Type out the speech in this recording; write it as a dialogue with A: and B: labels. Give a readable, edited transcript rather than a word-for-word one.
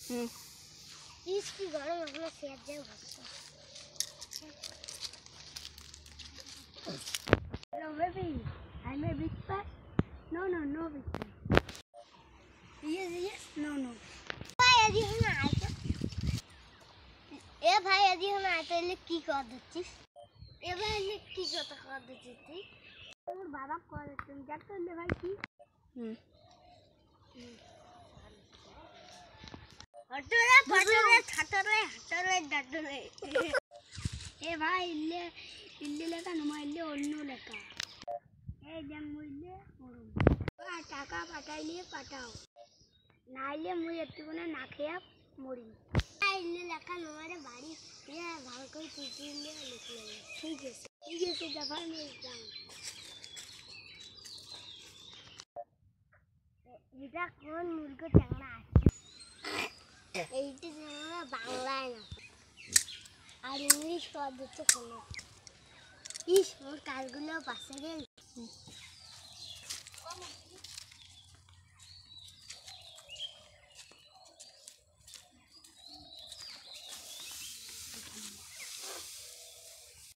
A: इसकी गरम अपना सेहत जाए भरता। Hello baby, I'm a big fan. No, big fan. Yes, no. भाई यदि हम आए तो भाई यदि हम आए तो ये की कर देती? ये भाई ये की कर देती थी? और बाबा कर तुम क्या कर ले भाई की? हटरे ए भाई इल्ले लेका नुमा इल्ले ओन्नो लेका ए जंग मुइल्ले ओरम टाका पाठाइले पाठाओ नाइले मुई एत्तुकुना ना खेया मरि इल्ले लेका नुमारे बाड़ी ये भाल করে তুইলে লিখলে ঠিক আছে যাবার নেই যাও এটা কোন মুলক চ্যাংড়া আছে এইটা চ্যাংড়া বাংলায় না আর ইংলিশ পদ্ধতি হলো ইস ওর কালগুলো পাশে গেল